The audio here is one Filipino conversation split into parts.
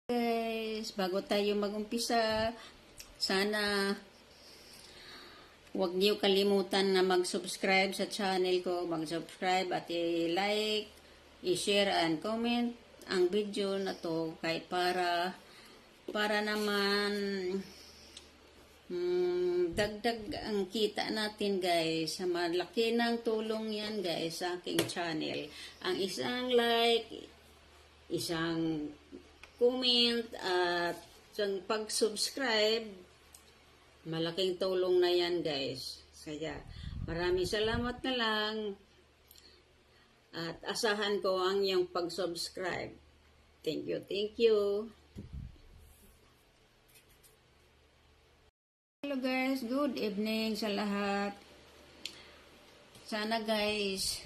Guys, bago tayo mag-umpisa, sana huwag niyo kalimutan na mag-subscribe sa channel ko, mag-subscribe at i-like, i-share and comment ang video na to kahit para naman dagdag ang kita natin guys. Malaki ng tulong yan guys sa aking channel. Ang isang like, isang comment at isang pag-subscribe, malaking tulong na yan guys. Kaya maraming salamat na lang at asahan ko ang iyong pag-subscribe. Thank you, thank you. Hello guys, good evening sa lahat. Sana guys,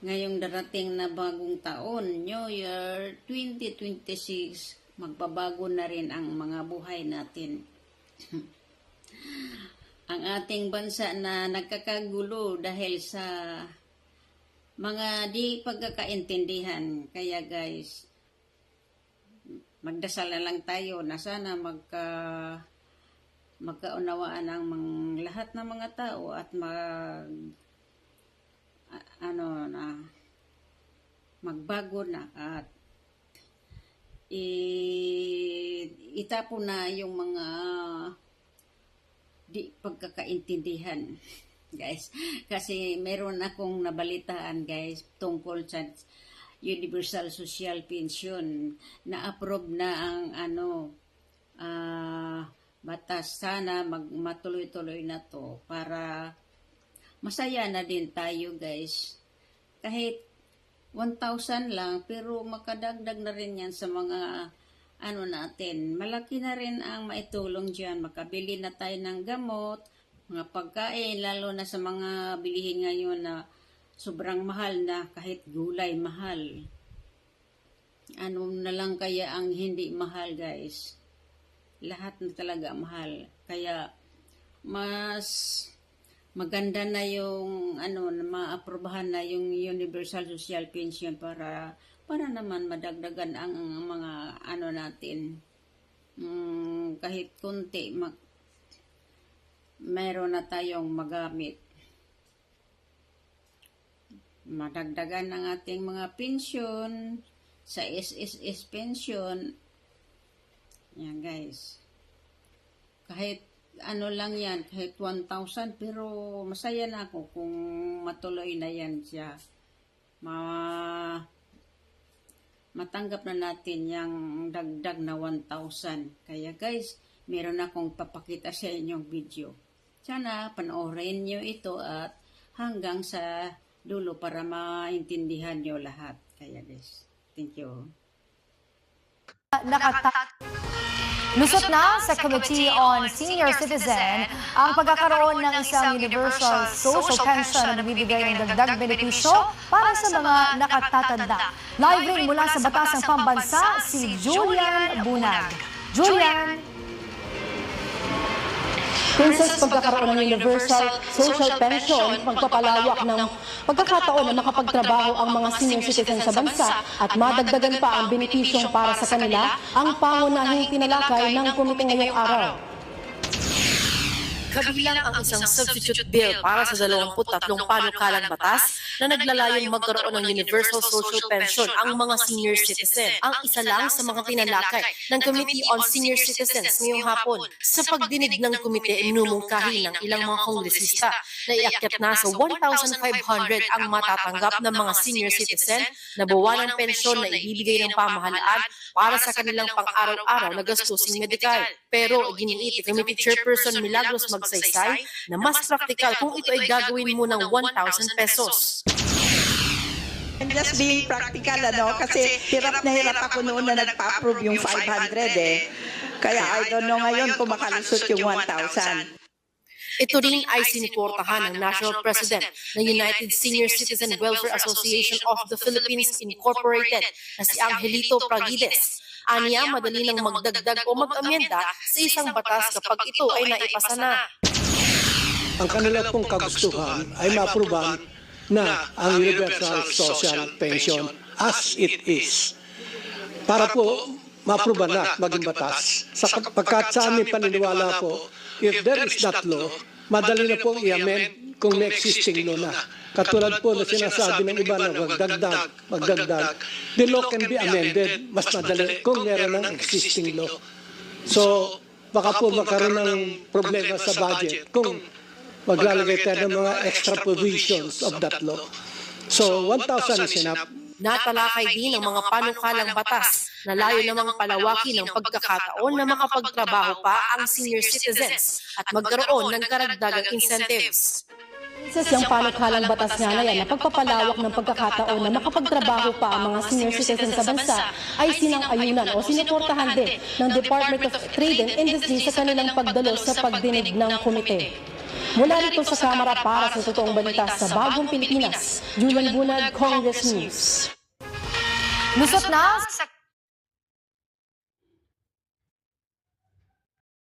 ngayong darating na bagong taon, New Year 2026, magbabago na rin ang mga buhay natin. Ang ating bansa na nagkakagulo dahil sa mga di pagkakaintindihan. Kaya guys, magdasal na lang tayo na sana magkaunawaan ang lahat ng mga tao at magbago na at itapon na yung mga di pagkakaintindihan guys, kasi meron akong nabalitaan guys tungkol sa Universal Social Pension na approve na ang batas. Sana matuloy-tuloy na to para masaya na din tayo guys. Kahit 1,000 lang, pero makadagdag na rin yan sa mga natin. Malaki na rin ang maitulong dyan. Makabili na tayo ng gamot, mga pagkain, lalo na sa mga bilihin ngayon na sobrang mahal na, kahit gulay mahal. Ano na lang kaya ang hindi mahal guys? Lahat na talaga mahal. Kaya mas maganda na yung maaprubahan na yung Universal Social Pension para naman madagdagan ang mga natin. Kahit kunti meron na tayong magamit. Madagdagan ang ating mga pension sa SSS pension. Yan guys. Kahit lang yan, kahit 1,000, pero masaya na ako kung matuloy na yan siya. Matanggap na natin yung dagdag na 1,000. Kaya guys, meron akong papakita sa inyong video. Sana panoorin nyo ito at hanggang sa dulo para maintindihan nyo lahat. Kaya guys, thank you. Lusot na sa Committee on Senior Citizen ang pagkakaroon ng isang universal social pension na nagbibigay ng dagdag benepisyo para sa mga nakatatanda. Live rin mula sa Batasang Pambansa, si Julian Bunag. Julian! Princess, pagkakaroon ng Universal Social Pension, magpapalawak ng pagkakataon na makapagtrabaho ang mga senior citizens sa bansa at madagdagan pa ang benepisyong para sa kanila ang pangunahing tinalakay ng komite ngayong araw. Kabilang ang isang substitute bill para sa 23 panukalang batas na naglalayong magkaroon ng Universal Social Pension ang mga senior citizen. Ang isa lang sa mga tinalakay ng Committee on Senior Citizens ngayong hapon. Sa pagdinig ng komite, minumungkahi ng ilang mga kongresista na iakyat na sa 1,500 ang matatanggap ng mga senior citizen na buwan ng pensyon na ibibigay ng pamahalaan para sa kanilang pang-araw-araw na gastusin medikal. Pero iginiit ni Committee Chairperson Milagros Magsaysay na mas praktikal kung ito ay gagawin mo ng 1,000 pesos. I'm just being practical, kasi hirap na hirap ako noon na nagpa-approve yung 500 eh. Kaya I don't know ngayon kung makalusot yung 1,000. Ito rin ay siniportahan ng National President ng United Senior Citizen Welfare Association of the Philippines Incorporated na si Angelito Pragides. Aniya, madali nang magdagdag o mag-amyenda sa isang batas kapag ito ay naipasa na. Ang kanila pong kagustuhan ay maaprubahan na ang Universal Social Pension as it is. Para po maapruba na maging batas. Pagkat sa aming paniniwala po, if there is that law, madali na pong i-amend kung may existing law na. Katulad po na sinasabi ng iba na magdagdag, the law can be amended mas madali kung meron ng existing law. So, baka po magkaroon ng problema sa budget kung maglalagay tayo ng mga extra provisions of that law. So, 1,000 is enough. Natalakay din ang mga panukalang batas na layo namang palawakin ang pagkakataon na makapagtrabaho pa ang senior citizens at magkaroon ng karagdagang incentives. Sa siyang panukalang batas nga na yan na pagpapalawak ng pagkakataon na makapagtrabaho pa ang mga senior citizens sa bansa ay sinang-ayunan o sinuportahan din ng Department of Trade and Industry sa kanilang pagdalo sa pagdinig ng komite. Mula rito sa Kamara para sa totoong balita sa Bagong Pilipinas, Julian Bunag, Congress News. Lusot na sa